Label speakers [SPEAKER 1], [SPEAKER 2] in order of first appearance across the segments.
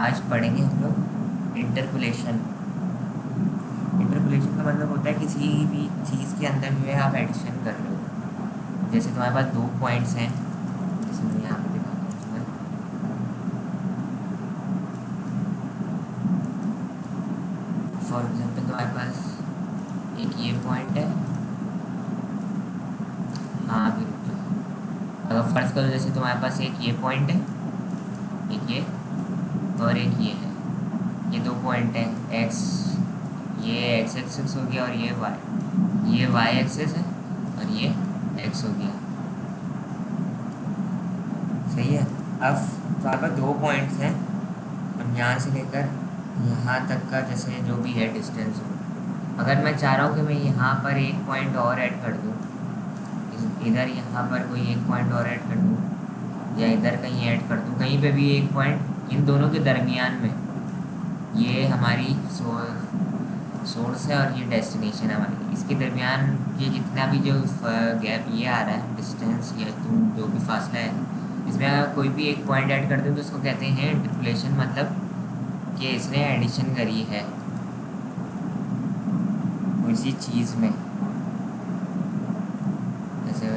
[SPEAKER 1] आज पढ़ेंगे हम लोग इंटरपोलेशन। इंटरपोलेशन का मतलब होता है किसी भी चीज़ के अंदर जो है आप एडिशन कर रहे हो। जैसे तुम्हारे पास दो पॉइंट्स हैं, जैसे मैं यहाँ पे दिखाता हूँ तुम्हें। फॉर एग्जाम्पल तुम्हारे पास एक ये पॉइंट है। हाँ अभी रुक जाओ। अगर फर्ज करो जैसे तुम्हारे पास एक ये पॉइंट है, एक ये और एक ये है। ये दो पॉइंट है एक्स, ये एक्स एक्सिस हो गया और ये वाई एक्सिस है और ये एक्स हो गया। सही है। अब वहाँ पर दो पॉइंट्स हैं, अब यहाँ से लेकर यहाँ तक का जैसे जो भी है डिस्टेंस हो। अगर मैं चाह रहा हूँ कि मैं यहाँ पर एक पॉइंट और ऐड कर दूँ, इधर यहाँ पर कोई एक पॉइंट और ऐड कर दूँ या इधर कहीं ऐड कर दूँ, कहीं पे भी एक पॉइंट इन दोनों के दरमियान में, ये हमारी सोर्स है और ये डेस्टिनेशन है हमारी, इसके दरमियान ये जितना भी जो गैप ये आ रहा है, डिस्टेंस या तुम जो भी फासला है, इसमें अगर कोई भी एक पॉइंट ऐड कर दें तो उसको कहते हैं इंटरपोलेशन। मतलब कि इसने एडिशन करी है किसी चीज़ में, जैसे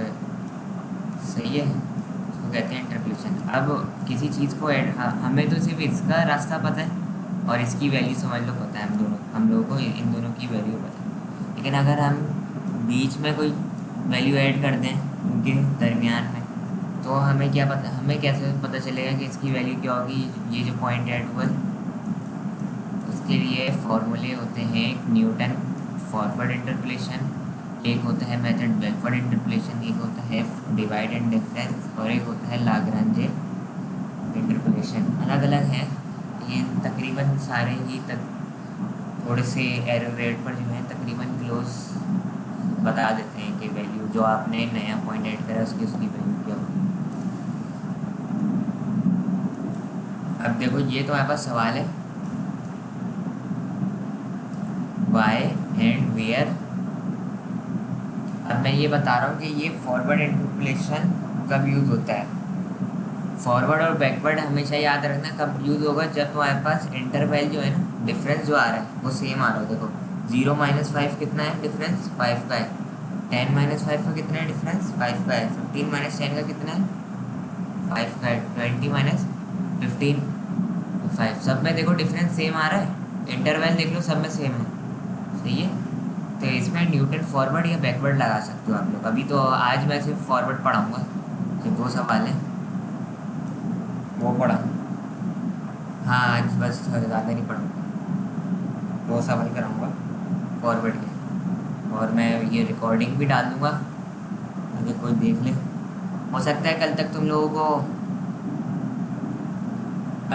[SPEAKER 1] सही है, उसको कहते हैं इंटरपोलेशन। अब किसी चीज़ को हमें तो सिर्फ इसका रास्ता पता है और इसकी वैल्यू समझ लो पता है, हम लोगों को इन दोनों की वैल्यू पता है। लेकिन अगर हम बीच में कोई वैल्यू ऐड कर दें उनके दरमियान में, तो हमें क्या पता, हमें कैसे पता चलेगा कि इसकी वैल्यू क्या होगी। ये जो पॉइंट ऐड हुआ उसके लिए फॉर्मूले होते हैं, एक न्यूटन फॉरवर्ड इंटरपोलेशन, एक होता है मेथड बैकवर्ड इंटरपोलेशन, एक होता है डिवाइड एंड डिफरेंस और एक होता है लाग्रांजे इंटरपोलेशन। अलग अलग हैं ये, तकरीबन सारे ही थोड़े से एरर रेट पर जो है तकरीबन क्लोज बता देते हैं कि वैल्यू जो आपने नया पॉइंट ऐड करा उसकी वैल्यू क्या होगी। अब देखो ये तो हमारे पास सवाल है, वाई एंड वेयर। अब मैं ये बता रहा हूँ कि ये फॉरवर्ड इंटरपोलेशन कब यूज़ होता है। फॉरवर्ड और बैकवर्ड हमेशा याद रखना कब यूज़ होगा, जब तुम्हारे पास इंटरवल जो है ना, डिफरेंस जो आ रहा है वो सेम आ रहा हो। देखो 0 - 5 कितना है डिफरेंस, 5 का है। 10 - 5 का कितना है डिफरेंस, 5 का है। 15 - 10 का कितना है, 5 का है। 20 - 15 5। सब में देखो डिफरेंस सेम आ रहा है, इंटरवल देख लो सब में सेम है। सही है। तो इसमें न्यूटन फॉरवर्ड या बैकवर्ड लगा सकते हो आप लोग। अभी तो आज मैं सिर्फ फॉरवर्ड पढ़ाऊँगा, जो दो सवाल हैं वो पढ़ा। हाँ आज बस ज़्यादा नहीं पढ़ूँगा, दो सवाल कराऊँगा फॉरवर्ड के, और मैं ये रिकॉर्डिंग भी डाल दूँगा अगर कोई देख ले। हो सकता है कल तक तुम लोगों को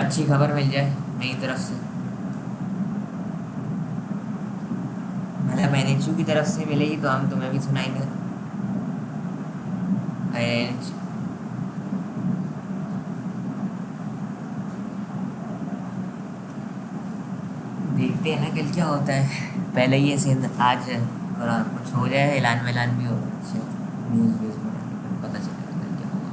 [SPEAKER 1] अच्छी खबर मिल जाए मेरी तरफ से, मतलब NHU की तरफ से मिलेगी तो हम तुम्हें भी सुनाएंगे। देखते हैं ना कल क्या होता है। पहले ये सीन आज थोड़ा कुछ हो जाए, ऐलान वैलान भी हो अच्छे न्यूज़ व्यूज़ में, पता चलेगा कल क्या होगा।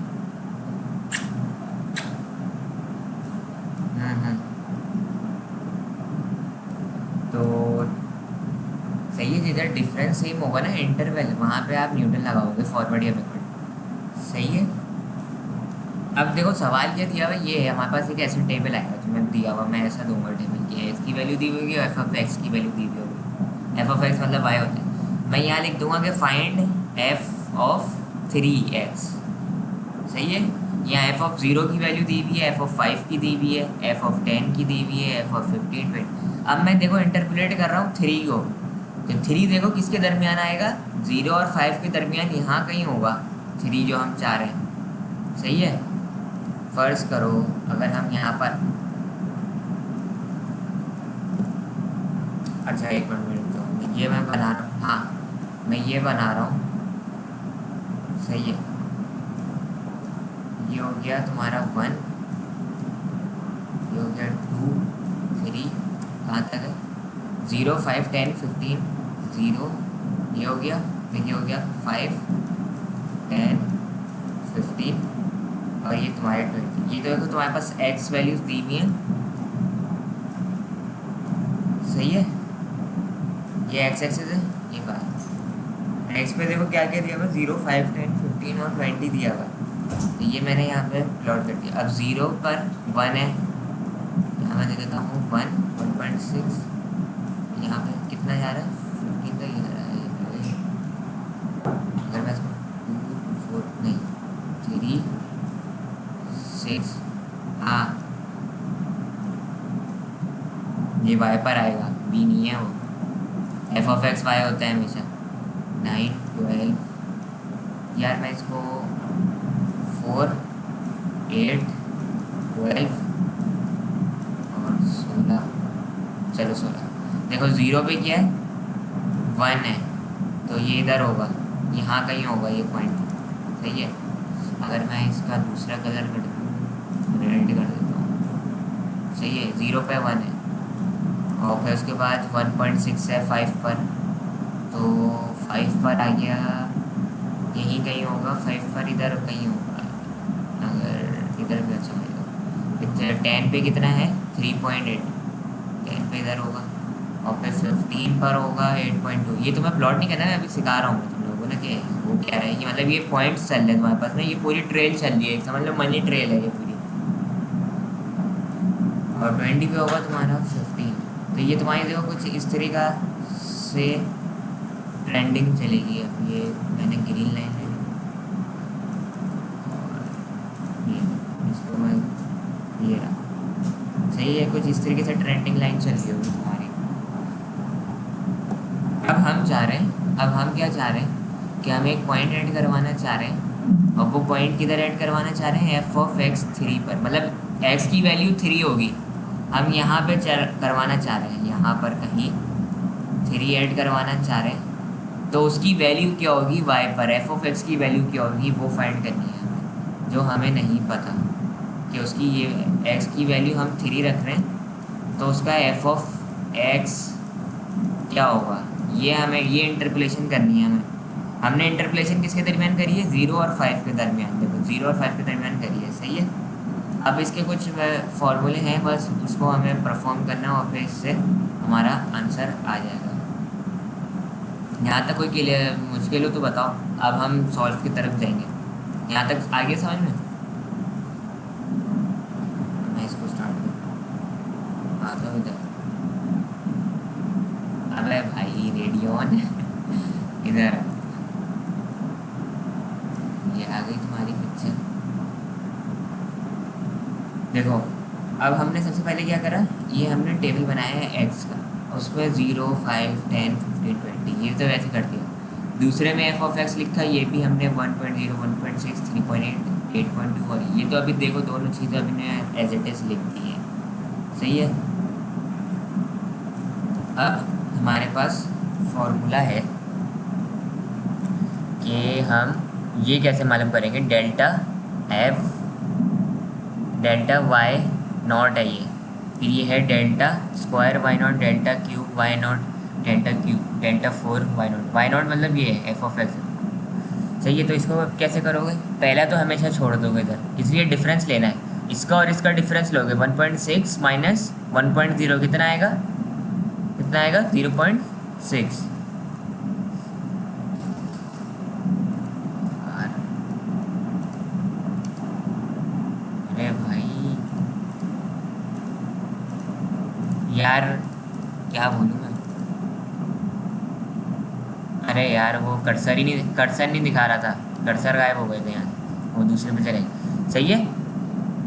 [SPEAKER 1] तो सही है, जिधर डिफरेंस सेम होगा ना इंटरवल, वहाँ पे आप न्यूटन लगाओगे फॉरवर्ड या बैकवर्ड। सही है। अब देखो सवाल क्या दिया हुआ ये है, हमारे पास एक ऐसा टेबल आएगा जो मैं दिया हुआ, मैं ऐसा दूंगा टेबल की एस की वैल्यू दी हुई होगी और एफ ऑफ एक्स की वैल्यू दी हुई होगी। एफ ऑफ एक्स मतलब वाई होता है। मैं यहाँ लिख दूंगा कि फाइंड एफ ऑफ 3x। सही है। यहाँ एफ ऑफ 0 की वैल्यू दी हुई है, एफ ऑफ 5 की दी हुई है, एफ ऑफ 10 की दी हुई है, एफ ऑफ 15 20। अब मैं देखो इंटरपोलेट कर रहा हूँ 3 को, तो 3 देखो किसके दरमियान आएगा, 0 और 5 के दरमियान यहाँ कहीं होगा 3 जो हम चाह रहे हैं। सही है। फ़र्ज़ करो अगर हम यहाँ पर, अच्छा एक मिनट तो ये मैं बना रहा हूँ, हाँ मैं ये बना रहा हूँ। सही है। ये हो गया तुम्हारा 1, ये हो गया 2 3, कहाँ तक है 0 5 10 15 0, ये हो गया, फिर ये हो गया 5 10 15 और ये तुम्हारे 20। ये तो देखो तुम्हारे पास एक्स वैल्यूज़ दी हुई हैं सही है, ये एक्स एक्सेस है, ये वाई। एक्स पे देखो क्या क्या दिया हुआ, 0, 5, 10, 15 और 20 दिया हुआ। तो ये मैंने यहाँ पे प्लॉट कर दिया। अब 0 पर 1 है, यहाँ मैं देता हूँ 1, 1.6, यहाँ पे कितना जा रहा है, 15 का ये जा रहा है। अगर मैं इसको 2, 4 नहीं 3, 6, हाँ ये वाई पर आएगा, बी नहीं है वो, एफ ऑफ एक्स वाई होता है हमेशा। 9, 12, यार मैं इसको 4, 8, 12 और 16, चलो 16। देखो 0 पे क्या है, 1 है, तो ये इधर होगा, यहाँ कहीं होगा ये पॉइंट। सही है, अगर मैं इसका दूसरा कलर कर दूँ, रेड कर देता हूँ। सही है, 0 पे 1 है, और फिर उसके बाद 1.6 है 5 पर, तो 5 पर आ गया, यहीं कहीं होगा 5 पर, इधर कहीं होगा। अगर इधर भी अच्छा लगेगा। 10 पे कितना है, 3.8, 10 पे इधर होगा, और फिर 15 पर होगा 8.2। ये तो मैं प्लॉट नहीं करना है, अभी सिखा रहा हूँ तुम लोगों को ना कि वो क्या है। ये मतलब ये पॉइंट्स चल रहे हैं तुम्हारे पास ना, ये पूरी ट्रेल चल रही है, समझ लो मनी ट्रेल है ये पूरी। और 20 पे होगा तुम्हारा 15। तो ये तुम्हारी देखो कुछ इस तरीका से ट्रेंडिंग चलेगी। अब ये मैंने ग्रीन लाइन ले ली, और ये इसको मैं, ये रहा। सही है, कुछ इस तरीके से ट्रेंडिंग लाइन चल रही होगी तुम्हारी। अब हम चाह रहे हैं, अब हम क्या चाह रहे हैं कि हम एक पॉइंट ऐड करवाना चाह रहे हैं, और वो पॉइंट किधर ऐड करवाना चाह रहे हैं, एफ ऑफ एक्स 3 पर, मतलब एक्स की वैल्यू 3 होगी, हम यहाँ पे करवाना चाह रहे हैं, यहाँ पर कहीं 3 ऐड करवाना चाह रहे हैं, तो उसकी वैल्यू क्या होगी वाई पर, एफ ऑफ एक्स की वैल्यू क्या होगी वो फाइंड करनी है हमें, जो हमें नहीं पता कि उसकी ये एक्स की वैल्यू हम 3 रख रहे हैं, तो उसका एफ ऑफ एक्स क्या होगा, ये हमें ये इंटरपोलेशन करनी है हमें। हमने इंटरपोलेशन किसके दरमियान करी है, 0 और 5 के दरमियान, देखो 0 और 5 के दरमियान करी है। सही है, अब इसके कुछ फॉर्मूले हैं, बस उसको हमें परफॉर्म करना और फिर इससे हमारा आंसर आ जाएगा। यहाँ तक कोई क्लियर मुश्किल हो तो बताओ, अब हम सॉल्व की तरफ जाएंगे। यहाँ तक आगे समझ में, मैं इसको स्टार्ट करता आता हूँ इधर। अबे भाई रेडियो ऑन इधर, ये आ गई तुम्हारी पिक्चर। देखो अब हमने सबसे पहले क्या करा, ये हमने टेबल बनाया है एक्स का, उसमें 0, 5, 10, 15, 20 ये तो वैसे कर दिया। दूसरे में एफ ऑफ एक्स लिखा, ये भी हमने 1.0, 1.6, 3.8, 8.2, और ये तो अभी देखो दोनों चीज़ें अभी ने एज इट इज लिख दी है। सही है, अब हमारे पास फॉर्मूला है कि हम ये कैसे मालूम करेंगे, delta F delta Y naught है ये, फिर ये है delta square Y naught, delta cube Y naught, delta cube, delta 4 Y naught. Y naught मतलब ये है एफ ऑफ एक्स। सही है, तो इसको कैसे करोगे, पहला तो हमेशा छोड़ दोगे इधर, इसलिए डिफरेंस लेना है, इसका और इसका डिफरेंस लोगे। 1.6 माइनस 1.0 कितना आएगा, कितना आएगा 0.6। अरे भाई यार क्या बोलूँ मैं, अरे यार वो कर्सर नहीं दिखा रहा था, कर्सर गायब हो गए थे यहाँ, वो दूसरे पे चले। सही है,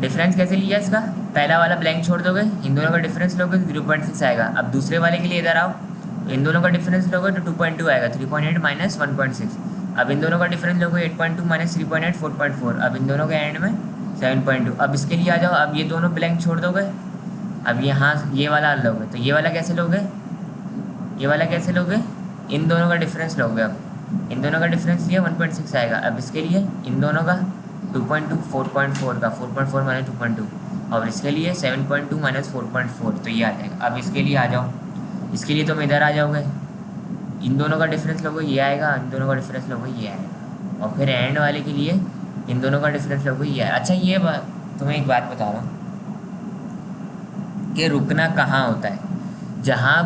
[SPEAKER 1] डिफरेंस कैसे लिया इसका, पहला वाला ब्लैंक छोड़ दोगे, इन दोनों का डिफरेंस लोगे तो 0.6 आएगा। अब दूसरे वाले के लिए इधर आओ, इन दोनों का डिफरेंस लोगे तो 2.2 आएगा, 3.8 माइनस 1.6। अब इन दोनों का डिफरेंस लोगे 8.2 माइनस 3.8, 4.4। अब इन दोनों के एंड में 7.2। अब इसके लिए आ जाओ, अब ये दोनों ब्लैंक छोड़ दोगे, अब यहाँ ये वाला लोगे, तो ये वाला कैसे लोगे, ये वाला कैसे लोगे, इन दोनों का डिफरेंस लोगे। अब इन दोनों का डिफरेंस लिया 1.6 आएगा। अब इसके लिए इन दोनों का 2.2, 4.4 का 4.4 माइनस 2.2, और इसके लिए 7.2 माइनस 4.4, तो ये आ जाएगा। अब इसके लिए आ जाओ, इसके लिए तुम इधर आ जाओगे, इन दोनों का डिफरेंस लोगे ये आएगा, इन दोनों का डिफरेंस लोगे ये आएगा, और फिर एंड वाले के लिए इन दोनों का डिफरेंस लोगे ये आएगा। अच्छा ये तुम्हें एक बात बता रहा हूँ कि रुकना कहाँ होता है, जहाँ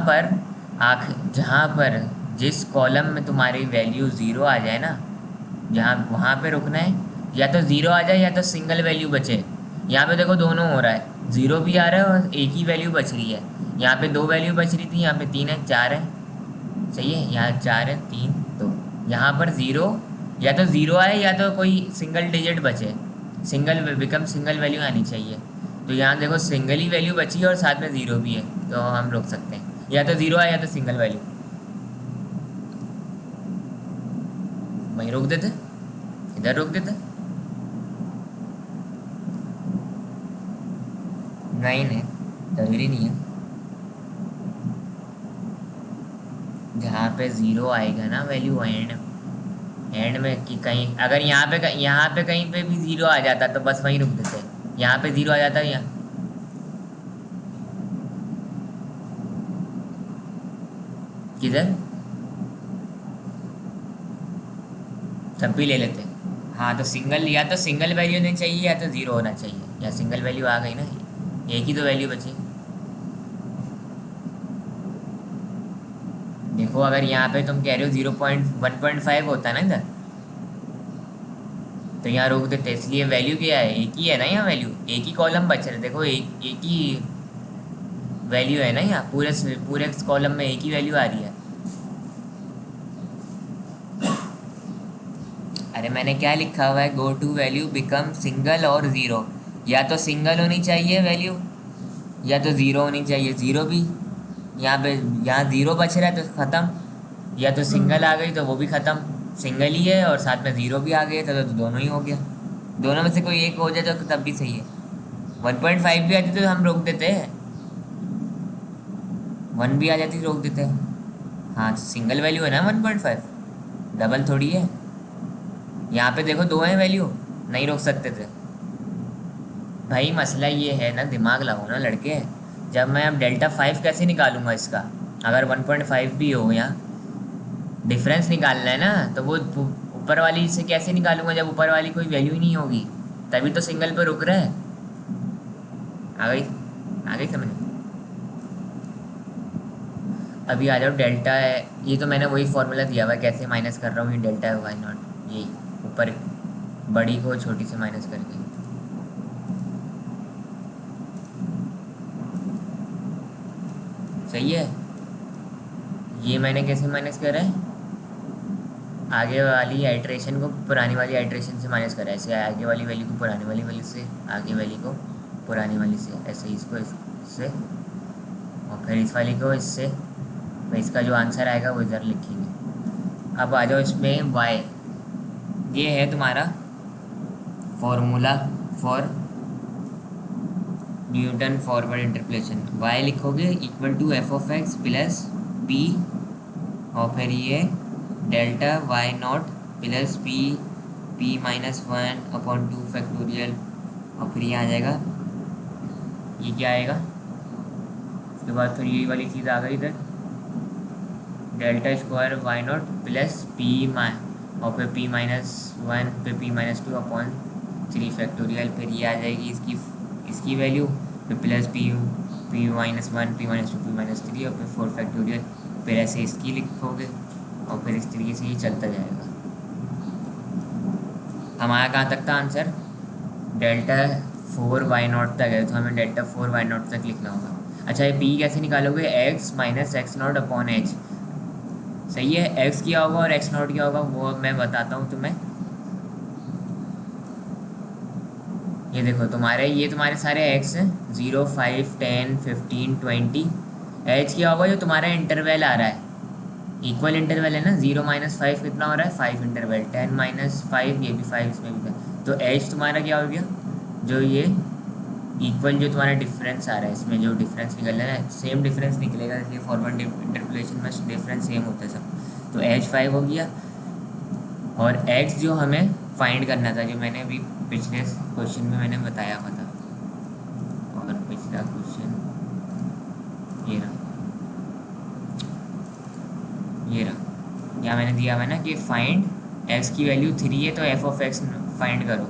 [SPEAKER 1] पर जिस कॉलम में तुम्हारी वैल्यू ज़ीरो आ जाए ना, जहाँ वहाँ पे रुकना है। या तो ज़ीरो आ जाए या तो सिंगल वैल्यू बचे। यहाँ पे देखो दोनों हो रहा है, ज़ीरो भी आ रहा है और एक ही वैल्यू बच रही है। यहाँ पे दो वैल्यू बच रही थी, यहाँ पे तीन है, चार है। सही है, यहाँ चार है, तीन, दो। यहाँ पर ज़ीरो, या तो ज़ीरो आए या तो कोई सिंगल डिजिट बचे, सिंगल वैल्यू आनी चाहिए। तो यहाँ देखो सिंगल ही वैल्यू बची है और साथ में ज़ीरो भी है, तो हम रोक सकते हैं। या तो ज़ीरो आए या तो सिंगल वैल्यू, वहीं रोक देते, इधर रोक देते। नहीं नहीं, जरूरी नहीं है। जहाँ पे ज़ीरो आएगा ना वैल्यू एंड में, कि कहीं अगर यहाँ पे कहीं पे भी ज़ीरो आ जाता तो बस वहीं रुक देते। यहाँ पे ज़ीरो आ जाता है यहाँ, किधर, तब भी ले लेते। हाँ तो सिंगल, या तो सिंगल वैल्यू नहीं चाहिए या तो ज़ीरो होना चाहिए। या सिंगल वैल्यू आ गई ना, एक ही तो वैल्यू बची। देखो अगर यहाँ पे तुम कह रहे हो 0.1.5 होता है ना इधर, तो यहाँ रोक देते। इसलिए वैल्यू क्या है, एक ही है ना यहाँ वैल्यू, एक ही कॉलम बच रहे। देखो एक ही वैल्यू है ना यहाँ, पूरे कॉलम में एक ही वैल्यू आ रही है। अरे मैंने क्या लिखा हुआ है, go to value become single और ज़ीरो। या तो सिंगल होनी चाहिए वैल्यू या तो ज़ीरो होनी चाहिए। ज़ीरो भी यहाँ पे, यहाँ ज़ीरो बच रहा है तो ख़त्म। या तो सिंगल आ गई तो वो भी ख़त्म, सिंगल ही है और साथ में ज़ीरो भी आ गई तो दोनों ही हो गया। दोनों में से कोई एक हो जाए तो तब भी सही है। 1.5 भी आती तो हम रोक देते हैं, वन भी आ जाती तो रोक देते हैं। हाँ सिंगल वैल्यू है ना 1.5, डबल थोड़ी है। यहाँ पे देखो दो हैं वैल्यू, नहीं रोक सकते थे। भाई मसला ये है ना, दिमाग लगाओ ना लड़के। जब मैं अब डेल्टा 5 कैसे निकालूंगा इसका, अगर 1.5 भी हो यहाँ, डिफरेंस निकालना है ना, तो वो ऊपर वाली से कैसे निकालूंगा जब ऊपर वाली कोई वैल्यू ही नहीं होगी। तभी तो सिंगल पे रुक रहा है। आ गई, आ गई समझ। अभी आ जाओ, डेल्टा है ये, तो मैंने वही फॉर्मूला दिया हुआ है कैसे माइनस कर रहा हूँ। ये डेल्टा है वाई नॉट, ये ऊपर बड़ी को छोटी से माइनस करके। सही है, ये मैंने कैसे माइनस करा है, आगे वाली आइट्रेशन को पुरानी वाली आइट्रेशन से माइनस करा है। ऐसे आगे वाली वैल्यू को पुरानी वाली वैल्यू से, आगे वाली को पुरानी वाली से, ऐसे इसको इससे और फिर इस वाली को इससे। तो इसका जो आंसर आएगा वो इधर लिखेंगे। अब आ जाओ इसमें y, ये है तुम्हारा formula for Newton forward interpolation. y लिखोगे equal to F of X plus P, और फिर ये delta Y naught plus P minus 1/2 factorial, और फिर ये आ जाएगा, ये क्या आएगा उसके बाद फिर ये वाली चीज़ आ गई इधर, delta square Y naught plus P और फिर p-1 फिर p-2/3 फैक्टोरियल। फिर ये आ जाएगी इसकी वैल्यू, फिर प्लस p-1 p-2 p-3 और फिर 4 फैक्टोरियल। फिर ऐसे इसकी लिखोगे और फिर इस तरीके से ये चलता जाएगा। हमारा कहाँ तक था आंसर, डेल्टा 4y0 तक है, तो हमें डेल्टा 4y0 तक लिखना होगा। अच्छा ये p कैसे निकालोगे, x माइनस x0/h। सही है, x क्या होगा और x0 क्या होगा वो मैं बताता हूँ तुम्हें। ये देखो तुम्हारे सारे x हैं, 0 5 10 15 20। h क्या होगा, जो तुम्हारा इंटरवल आ रहा है, इक्वल इंटरवल है ना। 0-5 कितना हो रहा है, 5 इंटरवल, 10-5 ये भी 5, इसमें भी 5। तो h तुम्हारा क्या हो गया, जो ये इक्वल जो तुम्हारा डिफरेंस आ रहा है, इसमें जो डिफरेंस निकल रहा है सेम डिफरेंस निकलेगा, इसलिए फॉरवर्ड इंटरपोलेशन में डिफरेंस सेम होता है सब। तो h 5 हो गया। और x जो हमें फाइंड करना था, जो मैंने अभी पिछले क्वेश्चन में मैंने बताया हुआ था, और पिछला क्वेश्चन ये रहा, यहाँ मैंने दिया हुआ है ना कि फाइंड x की वैल्यू 3 है तो f ऑफ x फाइंड करो।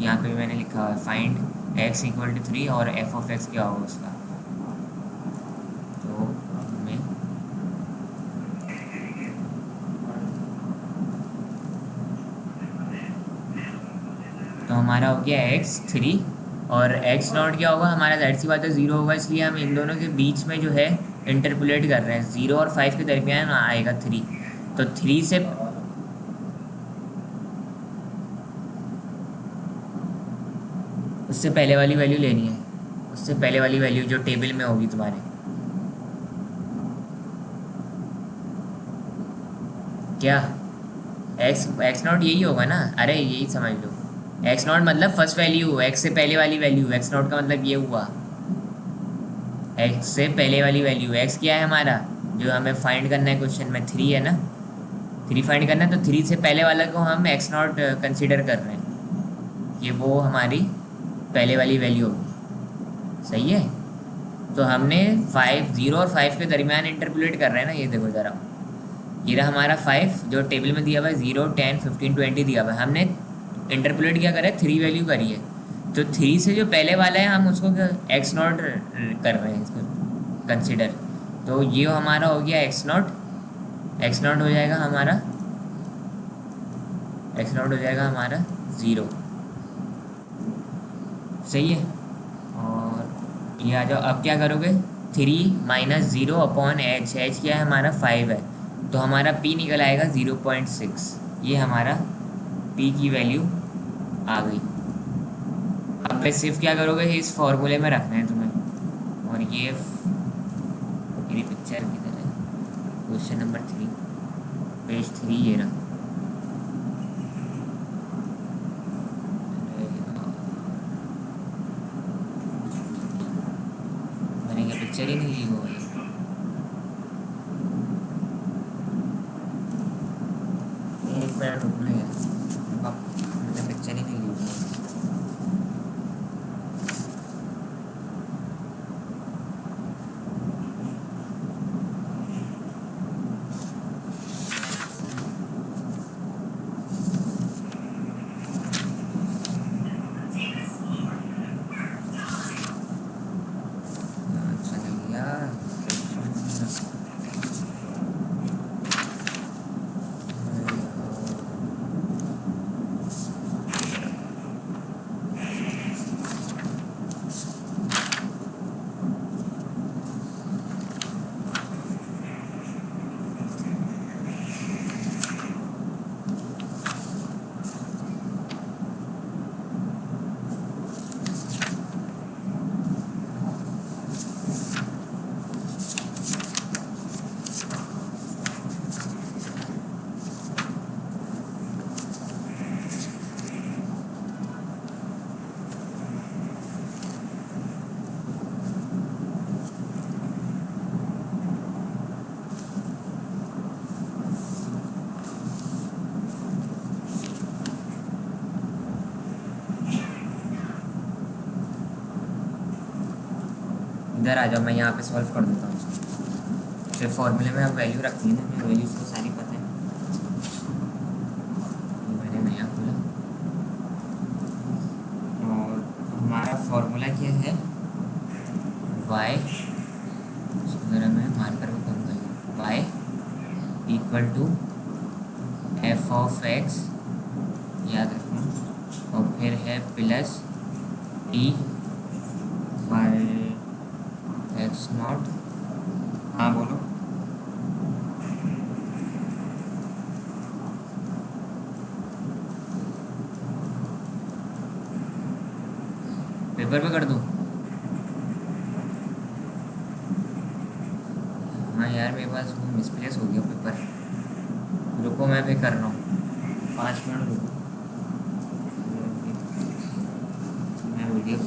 [SPEAKER 1] यहाँ पे मैंने लिखा हुआ है फाइंड x इक्वल टू 3 और f ऑफ x क्या होगा उसका। तो हमारा हो गया x3 और x0 क्या होगा हमारा, ज़ाहिर सी बात है 0 होगा, इसलिए हम इन दोनों के बीच में जो है इंटरपोलेट कर रहे हैं। 0 और 5 के दरमियान आएगा 3, तो 3 से उससे पहले वाली वैल्यू लेनी है, उससे पहले वाली वैल्यू जो टेबल में होगी तुम्हारे। क्या x0 यही होगा ना, अरे यही समझ लो, x0 मतलब फर्स्ट वैल्यू, x से पहले वाली वैल्यू, x0 का मतलब ये हुआ x से पहले वाली वैल्यू। x क्या है हमारा, जो हमें फाइंड करना है क्वेश्चन में 3 है ना, 3 फाइंड करना है, तो 3 से पहले वाला को हम x0 कंसिडर कर रहे हैं, ये वो हमारी पहले वाली वैल्यू होगी। सही है, तो हमने 0 और 5 के दरमियान इंटरपोलेट कर रहे हैं ना, ये देखो ज़रा, ये रहा हमारा 5 जो टेबल में दिया हुआ है, 0 10 15 20 दिया हुआ है, हमने इंटरपोलेट क्या करा है, 3 वैल्यू करी है, तो 3 से जो पहले वाला है हम उसको x0 कर रहे हैं, इसको कंसिडर, तो ये हमारा हो गया x0 हो जाएगा हमारा, x0 हो जाएगा हमारा 0। सही है, और ये आ जाओ, अब क्या करोगे, 3 माइनस 0 अपॉन h, h क्या है हमारा 5 है, तो हमारा p निकल आएगा 0.6, ये हमारा p की वैल्यू आ गई। अब सिर्फ क्या करोगे, इस फॉर्मूले में रखना है तुम्हें, और ये मेरी पिक्चर किधर है, क्वेश्चन नंबर 3 पेज 3 ये रहा। मैंने क्या पिक्चर ही नहीं ली वो वाली, एक मिनट रुकना यार, मैंने पिक्चर ही नहीं ली वो। इधर आ जाओ, मैं यहाँ पे सॉल्व कर देता हूँ इसको। फिर फॉर्मूले में अब वैल्यू रखती है ना, मैं वैल्यूज़ तो सारी पता है, ये मैंने नया खोला, और हमारा फॉर्मूला क्या है, y, अगर मैं मार्कर को करूँगा, y equal to F of X, याद रखना, और फिर है प्लस टी बाई x0। हाँ बोलो, पेपर पे कर दूँ? हाँ यार मेरे पास वो मिसप्लेस हो गया पेपर, रुको मैं भी कर रहा हूँ, 5 मिनट रुको, मैं वीडियो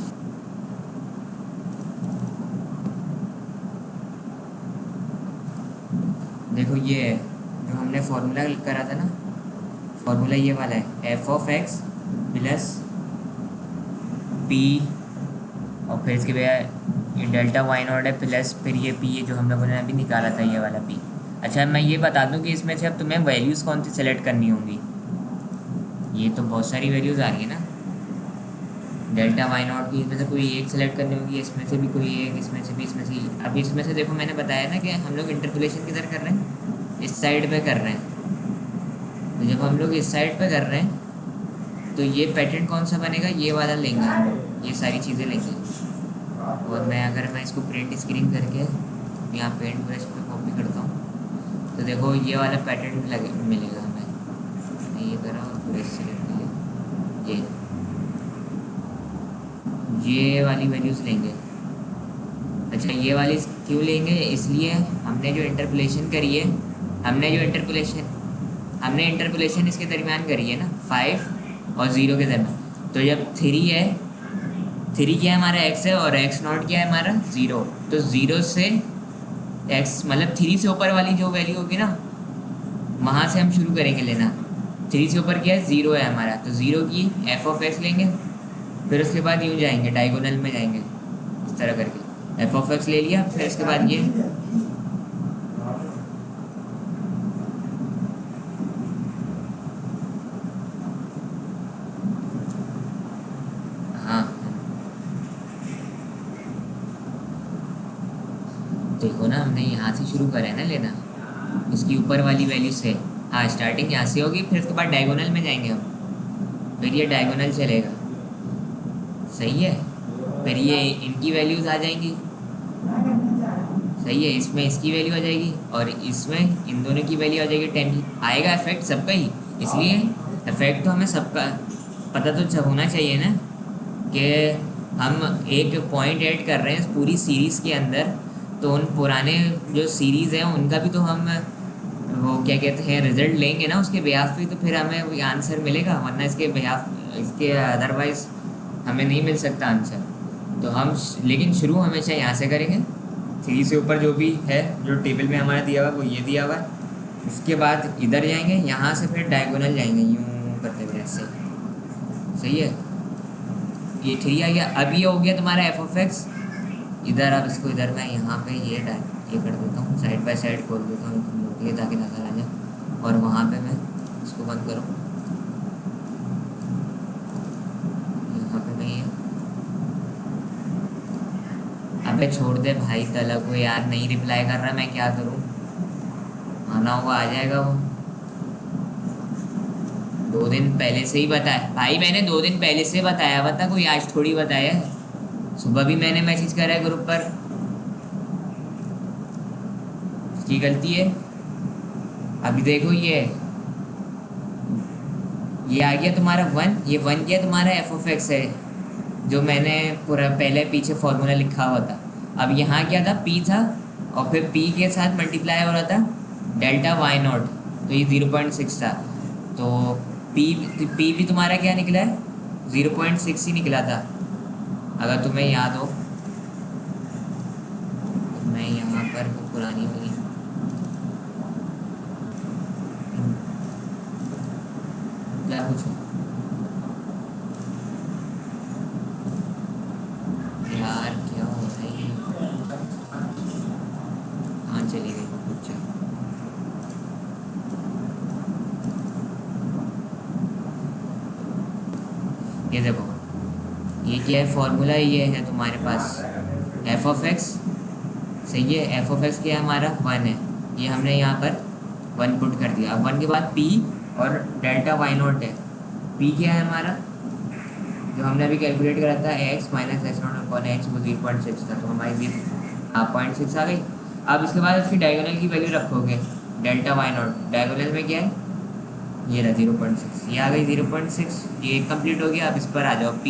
[SPEAKER 1] देखो, ये है जो हमने फार्मूला करा था ना, फार्मूला ये वाला है, F of X plus P, और फिर इसके बाद ये डेल्टा वाई नॉट है प्लस फिर ये पी, ये जो हम लोगों ने अभी निकाला था ये वाला पी। अच्छा मैं ये बता दूं कि इसमें से अब तुम्हें वैल्यूज़ कौन सी सेलेक्ट करनी होंगी, ये तो बहुत सारी वैल्यूज़ आ रही है ना, डेल्टा वाई नॉट की इसमें से कोई एक सेलेक्ट करनी होगी, इसमें से भी कोई एक, इसमें से भी, इसमें से। अब इसमें से देखो मैंने बताया ना कि हम लोग इंटरपोलेशन किधर कर रहे हैं, इस साइड पे कर रहे हैं, तो जब हम लोग इस साइड पे कर रहे हैं तो ये पैटर्न कौन सा बनेगा, ये वाला लेंगे हम लोग, ये सारी चीज़ें लेंगे। और मैं इसको प्रिंट स्क्रीन करके यहाँ पेंट ब्रश पे कॉपी करता हूँ, तो देखो ये वाला पैटर्न लगे मिलेगा हमें। मैंने ये करा और ब्रश सेलेक्ट किया, ये वाली वैल्यूज़ लेंगे। अच्छा, ये वाली क्यों लेंगे, इसलिए हमने जो इंटरपोलेशन करी है, हमने इंटरपोलेशन इसके दरमियान करी है ना, 5 और 0 के दरमियान। तो जब 3 है, 3 क्या है हमारा x है, और x0 क्या है हमारा 0, तो 0 से x मतलब 3 से ऊपर वाली जो वैल्यू होगी ना, वहाँ से हम शुरू करेंगे लेना। 3 से ऊपर क्या है, 0 है हमारा, तो 0 की f(x) लेंगे। फिर उसके बाद यूँ जाएंगे, डायगोनल में जाएंगे इस तरह करके, f(x) ले लिया। फिर उसके बाद ये हाँ देखो ना, हमने यहाँ से शुरू करा है ना लेना, इसकी ऊपर वाली वैल्यू से। हाँ, स्टार्टिंग यहाँ से होगी, फिर उसके बाद डायगोनल में जाएंगे हम, फिर ये डायगोनल चलेगा, सही है। फिर ये इनकी वैल्यूज़ आ जाएंगी, सही है, इसमें इसकी वैल्यू आ जाएगी और इसमें इन दोनों की वैल्यू आ जाएगी 10 की। आएगा इफेक्ट सबका ही, इसलिए इफेक्ट तो हमें सबका पता तो होना चाहिए ना, कि हम एक पॉइंट ऐड कर रहे हैं पूरी सीरीज़ के अंदर, तो उन पुराने जो सीरीज़ हैं उनका भी तो हम वो क्या कहते हैं रिजल्ट लेंगे ना उसके बेहाफ पे, तो फिर हमें वो आंसर मिलेगा, वरना इसके अदरवाइज़ हमें नहीं मिल सकता आंसर। तो हम लेकिन शुरू हमेशा यहाँ से करेंगे, 3 से ऊपर जो भी है, जो टेबल में हमारा दिया हुआ है वो ये दिया हुआ है। उसके बाद इधर जाएंगे, यहाँ से फिर डायगोनल जाएंगे यूँ करते हुए ऐसे, सही है। ये 3 आ गया। अब ये हो गया तुम्हारा f(x) इधर। अब इसको इधर मैं यहाँ पे ये कर देता हूँ, साइड बाय साइड खोल देता हूँ तुम लोग के लिए ताकि नजर आ जाए, और वहाँ पे मैं इसको बंद करूँ, यहाँ पे मैं ये अबे छोड़ दे भाई तलब को यार, नहीं रिप्लाई कर रहा, मैं क्या करूँ, आना होगा आ जाएगा वो। 2 दिन पहले से ही बताया भाई, मैंने 2 दिन पहले से बताया, बता कोई आज थोड़ी बताया है, सुबह भी मैंने मैसेज करा है ग्रुप पर, उसकी गलती है। अभी देखो ये आ गया तुम्हारा 1, ये 1 क्या तुम्हारा f(x) है, जो मैंने पूरा पहले पीछे फॉर्मूला लिखा हुआ था। अब यहाँ क्या था, p था, और फिर p के साथ मल्टीप्लाई हो रहा था डेल्टा y0, तो ये 0.6 था, तो p भी तुम्हारा क्या निकला है, 0.6 ही निकला था, अगर तुम्हें याद हो। मैं यहाँ पर पुरानी वाली क्या पूछूं यार, क्या हो रहा है, हाँ चली गई कुछ। ये देखो, ये क्या है फॉर्मूला, ये है तुम्हारे पास f(x), सही है। f(x) क्या है हमारा 1 है, ये हमने यहाँ पर 1 पुट कर दिया। अब 1 के बाद p और डेल्टा y0 है। p क्या है हमारा, जो हमने अभी कैलकुलेट करा था x माइनस x0/x, वो 0.6 था, तो हमारी 0.6 आ गई। अब इसके बाद इसकी डायगोनल की वैल्यू रखोगे, डेल्टा y0 डायगोनल में क्या है, ये रहा 0.6, ये आ गई 0.6, ये कंप्लीट हो गया। अब इस पर आ जाओ, p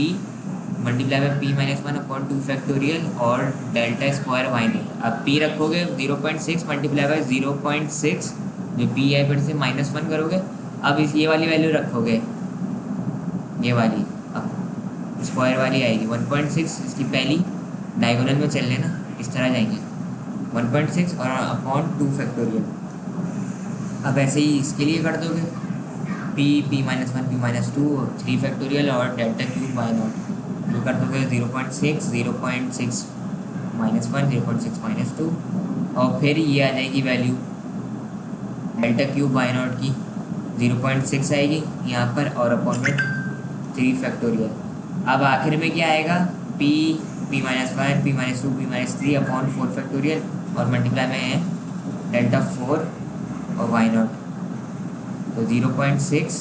[SPEAKER 1] multiply by p minus 1/2 factorial और डेल्टा स्क्वायर y0। अब p रखोगे 0.6 मल्टीप्लाई बाई 0.6, जो p है फिर से -1 करोगे। अब ये वाली वैल्यू रखोगे, ये वाली अब स्क्वायर वाली आएगी 1.6, इसकी पहली डायगोनल में चल लेना, इस तरह जाएंगे 1.6 और अपॉन 2 फैक्टोरियल। अब ऐसे ही इसके लिए कर दोगे, p -1 p-2 3 फैक्टोरियल और डेल्टा क्यूब y0, जो कर दोगे 0.6 0.6 -1 0.6 -2, और फिर ये आ जाएगी वैल्यू डेल्टा क्यूब y0 की 0.6 आएगी यहाँ पर, और अपॉन में 3 फैक्टोरियल। अब आखिर में क्या आएगा, p p-1 p-2 p-3 upon 4 factorial, और मल्टीप्लाई में है डेल्टा 4 और y0, तो 0.6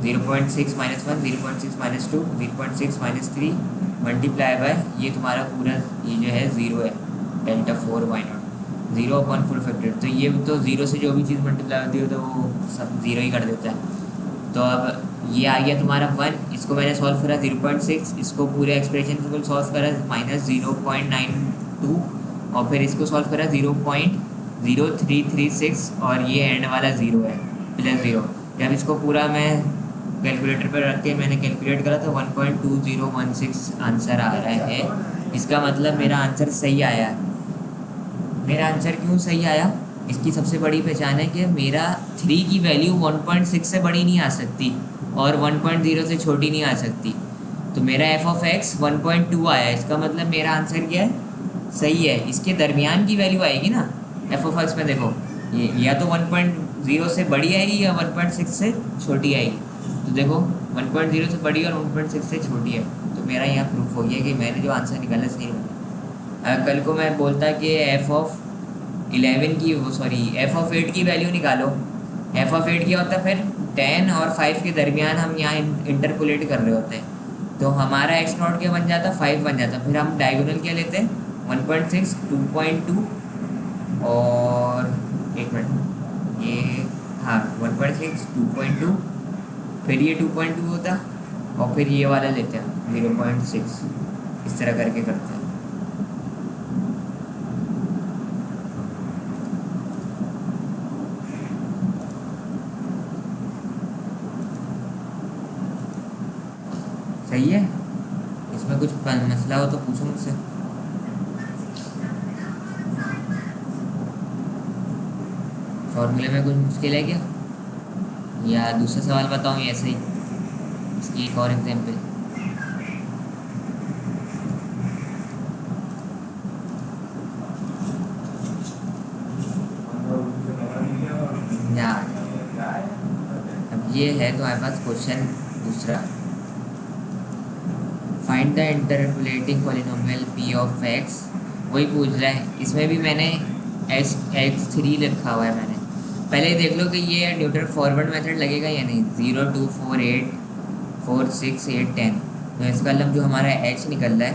[SPEAKER 1] 0.6 minus 1, 0.6 minus 2, 0.6 minus 3 multiply by ये तुम्हारा पूरा ये जो है ज़ीरो है, delta 4 y0 zero upon full factor. तो ये तो ज़ीरो से जो भी चीज़ मल्टीप्लाई होती है तो वो सब ज़ीरो ही कर देता है। तो अब ये आ गया तुम्हारा 1, इसको मैंने सॉल्व करा 0.6, इसको पूरे एक्सप्रेशन को सॉल्व करा माइनस 0.92, और फिर इसको सॉल्व करा 0.0336, और ये एंड वाला ज़ीरो है प्लस ज़ीरो। जब इसको पूरा मैं कैलकुलेटर पर रख के मैंने कैलकुलेट करा तो 1.2016 आंसर आ रहा है। इसका मतलब मेरा आंसर सही आया। मेरा आंसर क्यों सही आया, इसकी सबसे बड़ी पहचान है कि मेरा 3 की वैल्यू 1.6 से बड़ी नहीं आ सकती और 1.0 से छोटी नहीं आ सकती। तो मेरा एफ ऑफ एक्स 1.2 आया, इसका मतलब मेरा आंसर क्या है, सही है। इसके दरमियान की वैल्यू आएगी ना एफ ऑफ एक्स में, देखो ये या तो 1.0 से बड़ी आएगी या 1.6 से छोटी आएगी। तो देखो 1.0 से बड़ी और 1.6 से छोटी है, तो मेरा यहाँ प्रूफ हो गया कि मैंने जो आंसर निकाला सही बना। अगर कल को मैं बोलता कि एफ ऑफ 11 की वो सॉरी एफ ऑफ 8 की वैल्यू निकालो, एफ ऑफ 8 क्या होता है, फिर 10 और 5 के दरमियान हम यहाँ इंटरपोलेट कर रहे होते हैं, तो हमारा एक्स नॉट क्या बन जाता, 5 बन जाता। फिर हम डायगोनल क्या लेते हैं, 1.6, 2.2 और एक मिनट ये हाँ 1.6, 2.2, फिर ये 2.2 होता और फिर ये वाला लेते हैं 0.6, इस तरह करके करते हैं। सही है। इसमें कुछ मसला हो तो पूछो मुझसे। फॉर्मूले में कुछ मुश्किल है क्या, या दूसरा सवाल बताऊँ ऐसे ही, इसकी एक और एग्जाम्पल। या अब ये है तो हमारे पास क्वेश्चन दूसरा, find the interpolating polynomial P of x. वही पूछ रहा है, इसमें भी मैंने x3 लिखा हुआ है। मैंने पहले देख लो कि ये न्यूटन फॉरवर्ड मेथड लगेगा या नहीं। 0, 2, 4, 8, 4, 6, 8, 10, तो इसका मतलब जो हमारा h निकल रहा है,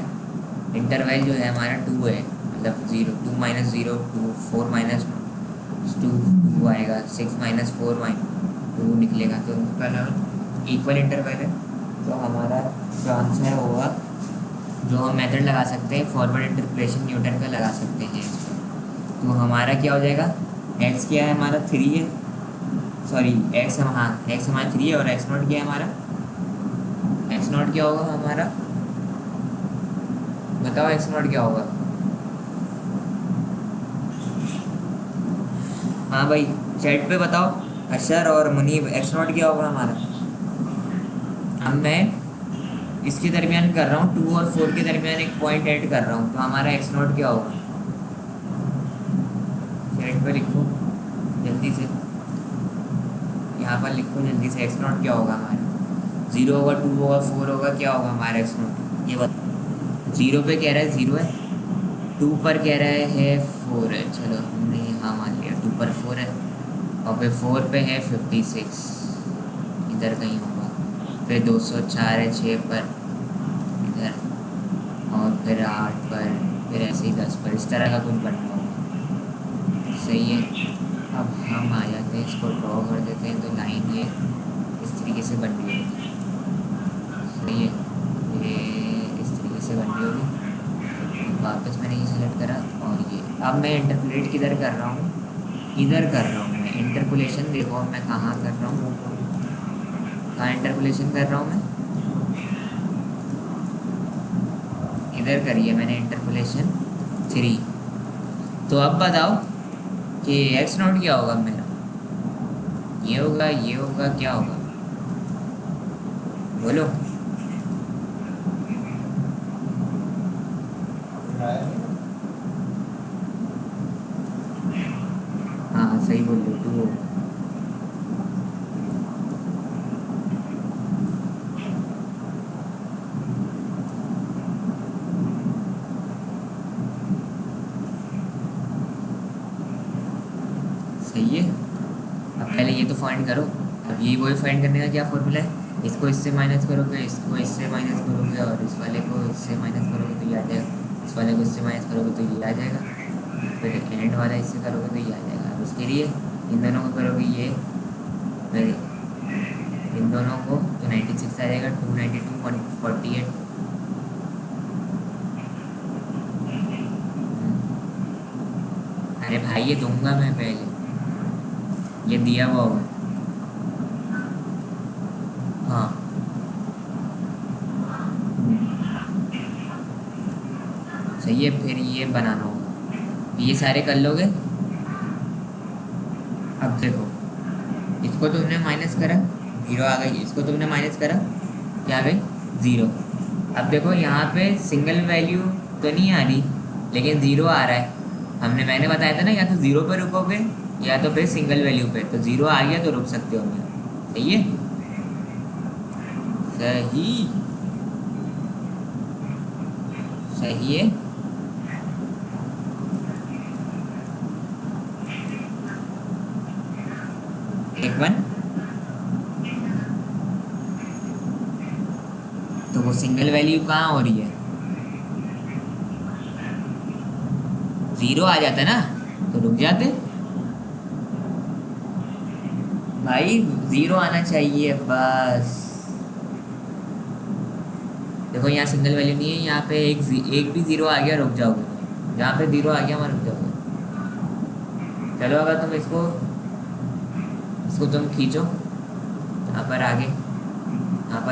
[SPEAKER 1] इंटरवल जो है हमारा 2 है, मतलब 0, 2 माइनस 0, 2, 4 माइनस 2, 2 आएगा, 6 माइनस 4 2 निकलेगा, तो उसका इक्वल इंटरवल है। तो हमारा जो आंसर होगा, जो हम मेथड लगा सकते हैं फॉरवर्ड इंटरपोलेशन न्यूटन का लगा सकते हैं, तो हमारा क्या हो जाएगा, x क्या है हमारा 3 है, सॉरी x हाँ x हमारा 3 है, और x नॉट क्या है हमारा, x नॉट क्या होगा हमारा, बताओ x नॉट क्या होगा। हाँ भाई चैट पे बताओ अशर और मुनीब, x नॉट क्या होगा हमारा। अब मैं इसके दरमियान कर रहा हूँ 2 और 4 के दरमियान एक पॉइंट ऐड कर रहा हूँ, तो हमारा x नॉट क्या होगा, चैट पे लिखो जल्दी से, यहाँ पर लिखो जल्दी से, x नॉट क्या होगा हमारा। 0 होगा, 2 होगा, 4 होगा, क्या होगा हमारा x नॉट, ये बता। 0 पे कह रहा है 0 है, 2 पर कह रहा है 4 है, चलो हमने यहाँ मान लिया 2 पर 4 है, और फिर 4 पे है 56, इधर कहीं होगा, फिर 204 है 6 पर इधर, और फिर 8 पर, फिर ऐसे ही 10 पर, इस तरह का कुछ बनना होगा। सही है। अब हम आ जाते हैं, इसको ड्रॉ कर देते हैं, तो लाइन ये इस तरीके से बन रही होगी। सही है, ये इस तरीके से बन रही होगी। वापस मैंने ये सेलेक्ट करा, और ये अब मैं इंटरपोलेट किधर कर रहा हूँ, इधर कर रहा हूँ मैं इंटरपोलेशन। देखो मैं कहाँ कर रहा हूँ, कहाँ इंटरपोलेशन कर रहा हूँ मैं, इधर करिए मैंने इंटरपोलेशन 3। तो अब बताओ कि एक्स नॉट क्या होगा मेरा, ये होगा, ये होगा, क्या होगा बोलो। हाँ सही बोल रहे हो, 2 होगा। सही है। अब पहले ये तो फाइंड करो, अब ये वही फाइंड करने का क्या फॉर्मूला है, इसको इससे माइनस करोगे, इसको इससे माइनस करोगे, और इस वाले को इससे माइनस करोगे तो ये आ जाएगा, इस वाले को इससे माइनस करोगे तो ये आ जाएगा, फिर एंड वाला इससे करोगे तो ये आ जाएगा। अब इसके लिए इन दोनों को करोगे ये, फिर इन दोनों को तो 96 आ जाएगा, 292 148। अरे भाई ये दूंगा मैं पहले, ये दिया हुआ होगा। हाँ सही है, फिर ये बनाना होगा, ये सारे कर लोगे। अब देखो, इसको तुमने माइनस करा, जीरो आ गई, इसको तुमने माइनस करा, क्या आ गई, ज़ीरो। अब देखो यहाँ पे सिंगल वैल्यू तो नहीं आ रही, लेकिन ज़ीरो आ रहा है। मैंने बताया था ना, या तो ज़ीरो पे रुकोगे या तो फिर सिंगल वैल्यू पे, तो ज़ीरो आ गया तो रुक सकते हो मैं। सही है, सही, सही है। एक वन, तो वो सिंगल वैल्यू कहाँ हो रही है, ज़ीरो आ जाता ना तो रुक जाते भाई, ज़ीरो आना चाहिए बस। देखो यहाँ सिंगल वैल्यू नहीं है, यहाँ पे एक भी ज़ीरो आ गया रुक जाओगे, जहाँ पे ज़ीरो आ गया वहाँ रुक जाओगे। चलो अगर तुम इसको इसको तुम खींचो, यहाँ पर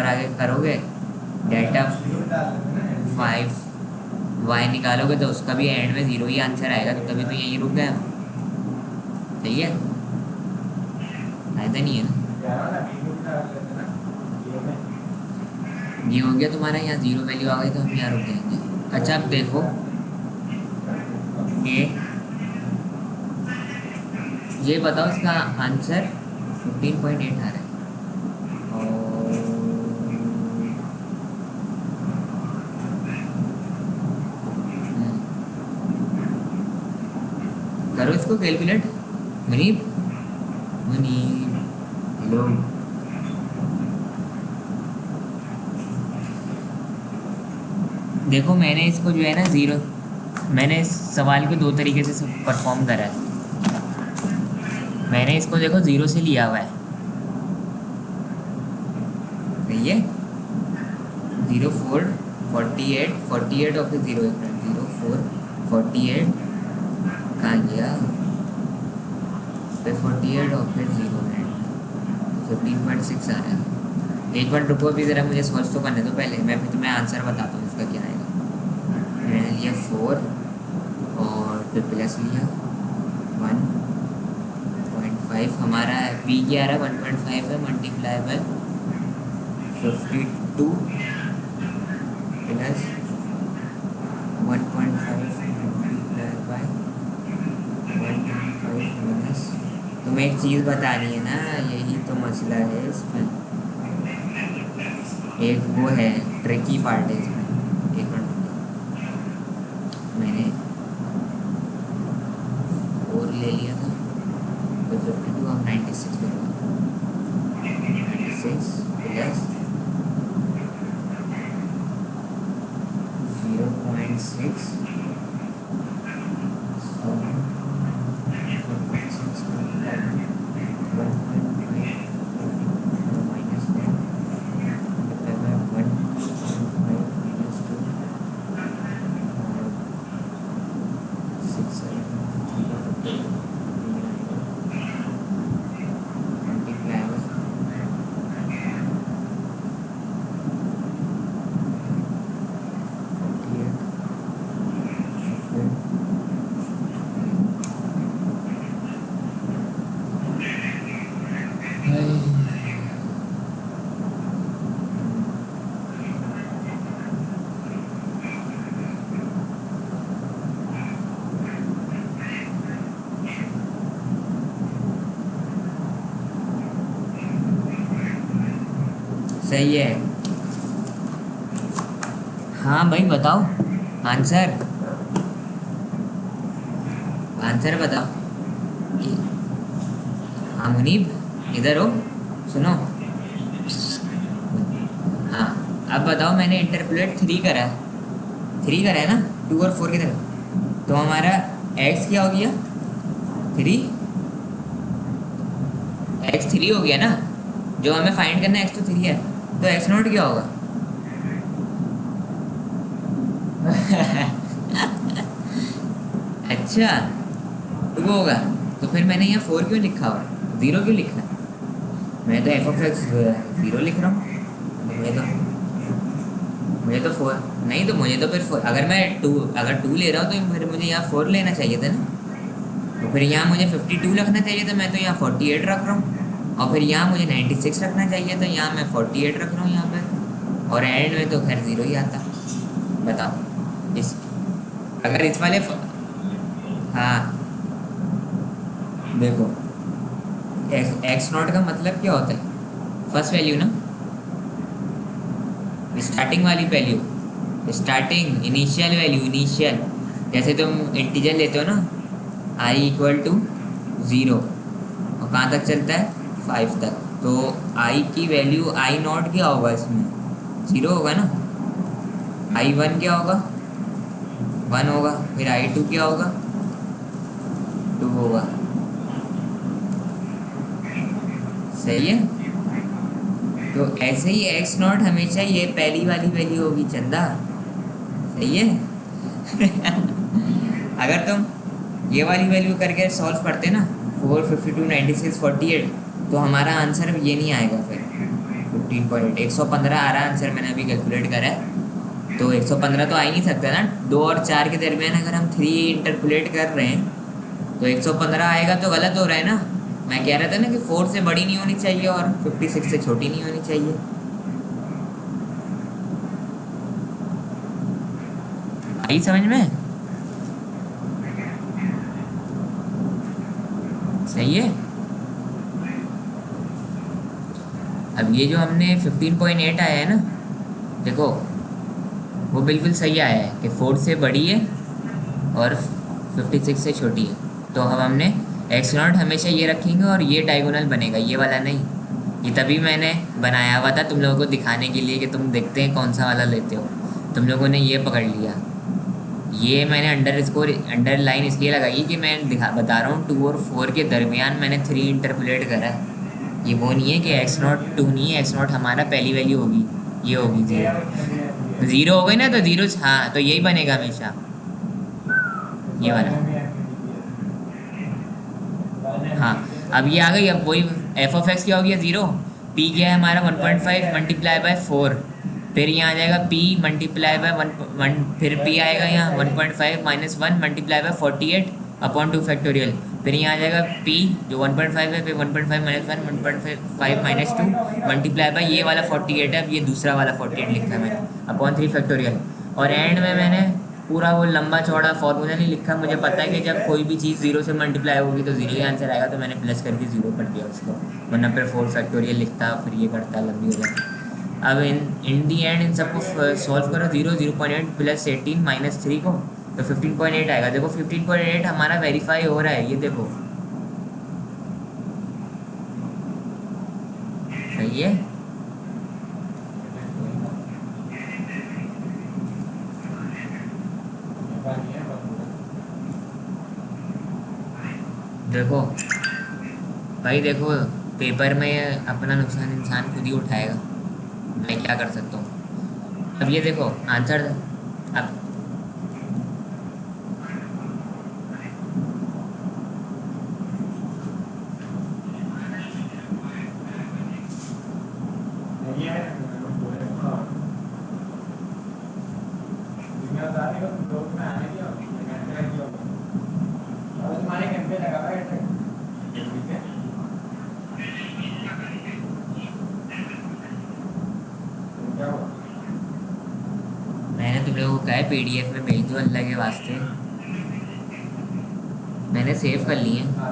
[SPEAKER 1] आगे करोगे, डेल्टा 5 वाई निकालोगे तो उसका भी एंड में ज़ीरो ही आंसर आएगा, तो तभी तो यहीं रुक गया। सही है, फायदा नहीं है ना। ये हो गया तुम्हारा, यहाँ ज़ीरो वैल्यू आ गई तो हम यहाँ रुक जाएंगे। अच्छा अब देखो, ये बताओ इसका आंसर 15.8 आ रहा है, करो इसको कैलकुलेट। मुनीब, मुनीब, हेलो, देखो मैंने इसको जो है ना ज़ीरो, मैंने इस सवाल को दो तरीके से परफॉर्म करा है। मैंने इसको देखो ज़ीरो से लिया हुआ है, सही है, 0 4 48 और फिर 0 1 0 4 48 कहाँ गया, फिर 48 और फिर 0 15.6 आ रहा है। एक बार रुको भी ज़रा, मुझे सोच तो करने दो पहले, मैं फिर तुम्हें आंसर बताता हूँ इसका क्या आएगा। मैंने लिया 4 और फिर प्लस लिया 1.5, हमारा पी क्या आ रहा है 1.5 है, multiply by 52 plus 1.5 multiply by 1.5 minus, तुम्हें एक चीज़ बतानी है ना, यही तो मसला है इसमें, एक वो है ट्रिकी पार्ट है इसमें। एक मिनट, मैंने और ले लिया था तो 52 हम 96 करेंगे, 96 प्लस 0.6 सही है। हाँ भाई बताओ आंसर, आंसर बताओ। हाँ मुनीब इधर हो, सुनो। हाँ, अब बताओ, मैंने इंटरपोलेट 3 करा है, 3 करा है ना, 2 और 4 की तरफ, तो हमारा एक्स क्या हो गया? 3। एक्स 3 हो गया ना, जो हमें फाइंड करना है एक्स तो 3 है, तो एक्स नॉट क्या होगा? अच्छा, 2 होगा, तो फिर मैंने यहाँ 4 क्यों लिखा हुआ, 0 क्यों लिखा है? मैं तो एफ ऑफ एक्स 0 लिख रहा हूँ। तो मुझे तो 4 नहीं, तो मुझे तो फिर 4, अगर मैं 2, अगर 2 ले रहा हूँ तो फिर मुझे यहाँ 4 लेना चाहिए था ना। तो फिर यहाँ मुझे 52 रखना चाहिए था, मैं तो यहाँ 48 रख रहा हूँ। और फिर यहाँ मुझे 96 रखना चाहिए था, यहाँ मैं 48 रख रहा हूँ यहाँ पे। और एंड में तो खैर 0 ही आता। बताओ इस, अगर इस वाले हाँ, देखो, एक्स नॉट का मतलब क्या होता है? फर्स्ट वैल्यू ना, स्टार्टिंग वाली value, starting initial value, initial. जैसे तुम इंटीजर लेते हो ना, आई इक्वल टू 0, और कहाँ तक चलता है? 5 तक। तो आई की वैल्यू आई नॉट क्या होगा इसमें? 0 होगा ना। आई वन क्या होगा? 1 होगा। फिर आई टू क्या होगा? 2 होगा। सही है। तो ऐसे ही एक्स नॉट हमेशा ये पहली वाली वैल्यू होगी चंदा। सही है। अगर तुम ये वाली वैल्यू करके सॉल्व करते ना, 4, 52, 96, 48, तो हमारा आंसर ये नहीं आएगा फिर 15.8, 115 आ रहा है आंसर, मैंने अभी कैलकुलेट करा है। तो 115 तो आ ही नहीं सकता ना, 2 और 4 के दरमियान अगर हम 3 इंटरपोलेट कर रहे हैं तो 115 आएगा, तो गलत हो रहा है ना। मैं कह रहा था ना कि 4 से बड़ी नहीं होनी चाहिए और 56 से छोटी नहीं होनी चाहिए। आई समझ में? सही है। अब ये जो हमने 15.8 आया है ना, देखो वो बिल्कुल सही आया है कि 4 से बड़ी है और 56 से छोटी है। तो अब हमने एक्स नॉट हमेशा ये रखेंगे और ये डायगोनल बनेगा, ये वाला नहीं। ये तभी मैंने बनाया हुआ था तुम लोगों को दिखाने के लिए कि तुम देखते हैं कौन सा वाला लेते हो। तुम लोगों ने ये पकड़ लिया। ये मैंने अंडरलाइन इसलिए लगाई कि मैं बता रहा हूँ 2 और 4 के दरमियान मैंने 3 इंटरपोलेट करा है। ये वो नहीं है कि एक्स नॉट 2 नहीं है, एक्स नॉट हमारा पहली वैल्यू होगी, ये होगी 0। 0 हो गई ना, तो 0, हाँ, तो यही बनेगा हमेशा, ये वाला। हाँ, अब ये आ गई। अब वही एफ ऑफ एक्स क्या हो गया? 0। पी क्या है हमारा? 1.5 मल्टीप्लाई बाय 4। फिर यहाँ आ जाएगा पी मल्टीप्लाई बाय 1, फिर पी आएगा यहाँ 1.5 minus 1 multiply by 48 upon 2 factorial. फिर यहाँ आ जाएगा पी जो 1.5 है, फिर 1.5 माइनस 1, 1.5 माइनस 2 मल्टीप्लाई बाय ये वाला 48 है। अब ये दूसरा वाला 48 लिखा है मैंने, अपॉन 3 फैक्टोरियल। और एंड में मैंने पूरा वो लंबा चौड़ा फॉर्मूला नहीं लिखा। मुझे पता है कि जब कोई भी चीज़ 0 से मल्टीप्लाई होगी तो 0 ही आंसर आएगा, तो मैंने प्लस करके 0 कर दिया उसको, वरना फिर 4 फैक्टोरियल लिखता, फिर ये करता, लंबी हो जाती। अब इन दी एंड इन सबको सॉल्व करो। 0.8 प्लस 18 माइनस 3 को, तो 15.8 आएगा। देखो 15.8 हमारा वेरीफाई हो रहा है, ये देखो। सही है। देखो भाई, देखो पेपर में अपना नुकसान इंसान खुद ही उठाएगा, मैं क्या कर सकता हूँ। अब ये देखो आंसर। अब मैंने तुम लोगों को कहा है पीडीएफ में भेज दो, अल्लाह के वास्ते। मैंने सेव कर लिए हैं,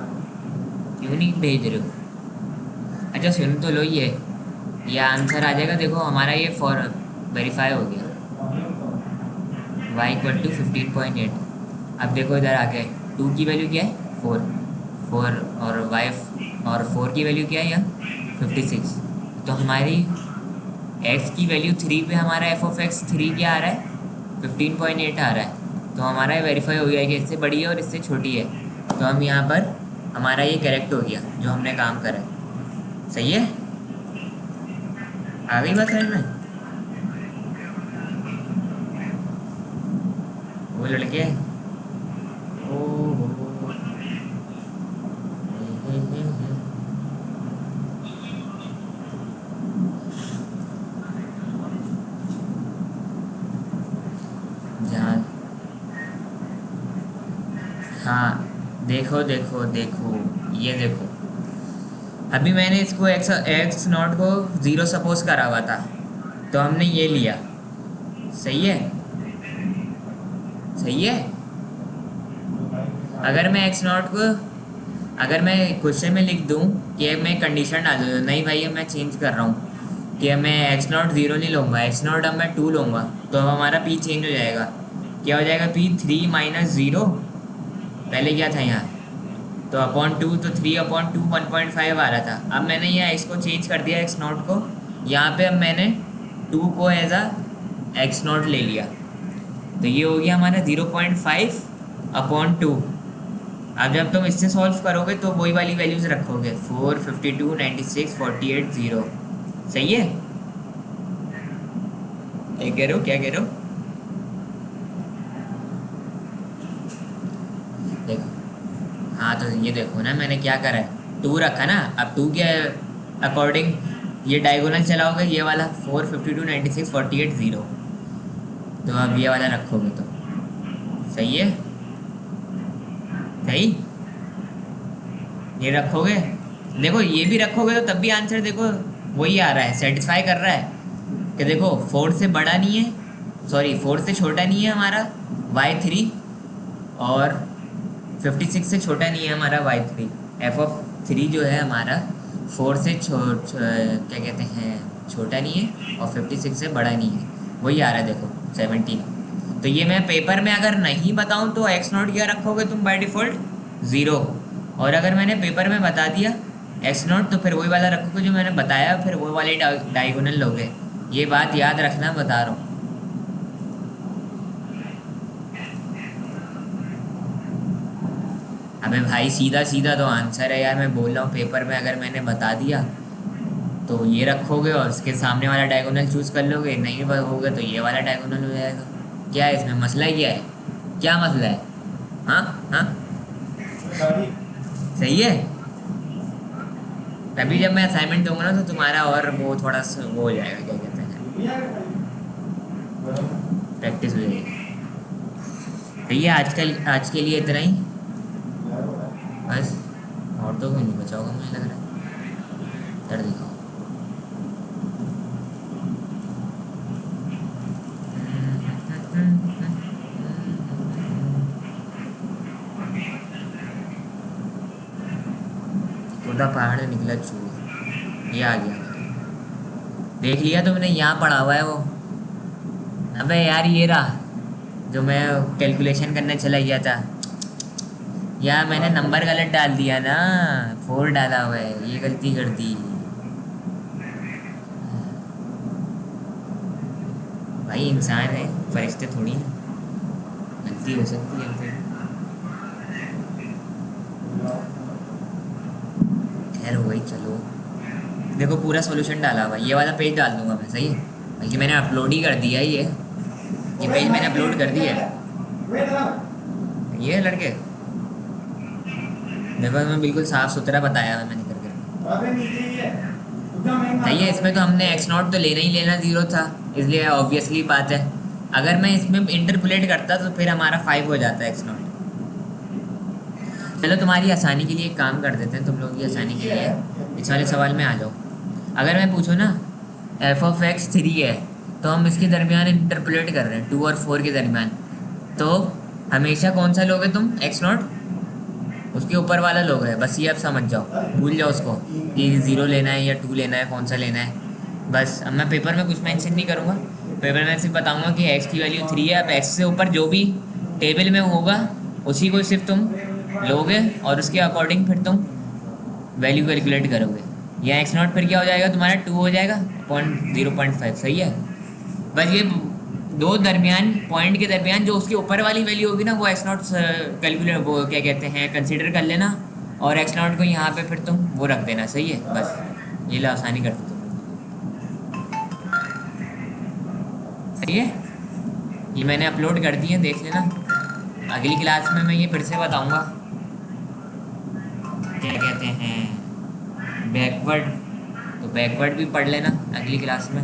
[SPEAKER 1] क्यों नहीं भेज रहे हो? अच्छा सुन तो लो, ये आंसर आ जाएगा। देखो हमारा ये फॉर वेरीफाई हो गया, y इक्वल टू 15.8। अब देखो इधर आ गए, 2 की वैल्यू क्या है? 4। 4 और y और 4 की वैल्यू क्या है यहाँ? 56। तो हमारी x की वैल्यू 3 पे हमारा एफ ऑफ एक्स 3 क्या आ रहा है, 15.8 आ रहा है। तो हमारा वेरीफाई हो गया है कि इससे बड़ी है और इससे छोटी है। तो हम यहाँ पर हमारा ये करेक्ट हो गया जो हमने काम करा है। सही है, आ गई बात समझ में? वो लड़के ओ हो, जहाँ हाँ देखो देखो देखो, ये देखो अभी मैंने इसको एक्स एक्स नॉट को ज़ीरो सपोज करा हुआ था, तो हमने ये लिया। सही है, सही है। अगर मैं एक्स नॉट को, अगर मैं क्वेश्चन में लिख दूँ कि मैं कंडीशन डाल दूँ, नहीं भाई अब मैं चेंज कर रहा हूँ कि मैं एक्स नॉट ज़ीरो नहीं लूँगा, एक्स नॉट अब मैं 2 लूँगा, तो अब हमारा पी चेंज हो जाएगा। क्या हो जाएगा, पी 3 माइनस ज़ीरो, पहले क्या था यहाँ, तो अपॉन 2, तो 3/2 1.5 आ रहा था। अब मैंने यहाँ एक्स को चेंज कर दिया, एक्स नॉट को, यहाँ पे अब मैंने 2 को एज आ एक्स नॉट ले लिया, तो ये हो गया हमारा 0.5/2। अब जब तुम इससे सॉल्व करोगे तो वही वाली वैल्यूज रखोगे, 4, 52, 96, 48, 0। सही है, ये कह रहे हो, क्या कह रहे हो? देखो, हाँ तो ये देखो ना मैंने क्या करा है, 2 रखा ना। अब 2 के अकॉर्डिंग ये डायगोनल चलाओगे, ये वाला 4, 52, 96, 48, 0, तो अब ये वाला रखोगे तो सही है, सही ये रखोगे। देखो ये भी रखोगे तो तब भी आंसर देखो वही आ रहा है, सेटिस्फाई कर रहा है कि देखो 4 से बड़ा नहीं है, सॉरी 4 से छोटा नहीं है हमारा y3, और 56 से छोटा नहीं है हमारा y3। एफ ऑफ 3 जो है हमारा 4 से क्या कहते हैं, छोटा नहीं है, और 56 से बड़ा नहीं है, वही आ रहा है देखो 17। तो ये मैं पेपर में अगर नहीं बताऊं तो एक्स नॉट क्या रखोगे तुम बाय डिफ़ॉल्ट, 0, और अगर मैंने पेपर में बता दिया एक्स नॉट तो फिर वही वाला रखोगे जो मैंने बताया, फिर वो वाले डायगोनल लोगे। ये बात याद रखना, बता रहा हूँ। अबे भाई सीधा सीधा तो आंसर है यार, मैं बोल रहा हूँ पेपर में अगर मैंने बता दिया तो ये रखोगे और उसके सामने वाला डायगोनल चूज़ कर लोगे, नहीं होगा तो ये वाला डायगोनल हो जाएगा। क्या है इसमें मसला, क्या है, क्या मसला है? हाँ हाँ सही है। तभी जब मैं असाइनमेंट दूंगा ना तो तुम्हारा और वो थोड़ा सा वो हो जाएगा, क्या कहते हैं, प्रैक्टिस हो जाएगी। तो ये आज के लिए इतना ही बस, और तो कोई नहीं बचा होगा मुझे लग रहा है। कर दिखाओ। तोता पहाड़ निकला चूहा, ये आ गया, देख लिया तुमने, यहाँ पड़ा हुआ है वो। अबे यार ये रहा जो मैं कैलकुलेशन करने चला गया था, यार मैंने नंबर गलत डाल दिया ना, 4 डाला हुआ है, ये गलती कर दी भाई, इंसान है, फरिश्ते थोड़ी ना, गलती हो सकती है फिर। खैर वही, चलो देखो पूरा सॉल्यूशन डाला हुआ, ये वाला पेज डाल दूंगा मैं, सही है, बल्कि मैंने अपलोड ही कर दिया है ये पेज मैंने अपलोड कर दिया है। ये लड़के देखो मैं बिल्कुल साफ़ सुथरा बताया है मैंने करके। सही है, इसमें तो हमने एक्स नॉट तो लेना ही लेना 0 था, इसलिए ऑब्वियसली बात है। अगर मैं इसमें इंटरपोलेट करता तो फिर हमारा 5 हो जाता है एक्स नॉट। चलो तुम्हारी आसानी के लिए एक काम कर देते हैं, तुम लोगों की आसानी के लिए इस वाले सवाल में आ जाओ। अगर मैं पूछूँ ना एफ ऑफ एक्स 3 है, तो हम इसके दरमियान इंटरपोलेट कर रहे हैं 2 और 4 के दरमियान, तो हमेशा कौन सा लोगे तुम, एक्स नॉट, उसके ऊपर वाला लोग है, बस ये आप समझ जाओ, भूल जाओ उसको कि 0 लेना है या 2 लेना है, कौन सा लेना है। बस अब मैं पेपर में कुछ मेंशन नहीं करूँगा, पेपर में सिर्फ बताऊँगा कि एक्स की वैल्यू 3 है। अब एक्स से ऊपर जो भी टेबल में होगा उसी को सिर्फ तुम लोगे और उसके अकॉर्डिंग फिर तुम वैल्यू कैलकुलेट करोगे। यहाँ एक्स नॉट फिर क्या हो जाएगा तुम्हारा 2 हो जाएगा पॉइंट 0.5, सही है। बस ये दो दरमियान पॉइंट के दरमियान जो उसकी ऊपर वाली वैल्यू होगी ना वो एक्स नॉट कैलकुलेट, वो क्या कहते हैं, कंसीडर कर लेना, और एक्स नॉट को यहाँ पे फिर तुम वो रख देना, सही है। बस ये लो आसानी कर दो, सही है। ये मैंने अपलोड कर दिए, देख लेना। अगली क्लास में मैं ये फिर से बताऊंगा क्या कहते हैं बैकवर्ड, तो बैकवर्ड भी पढ़ लेना अगली क्लास में।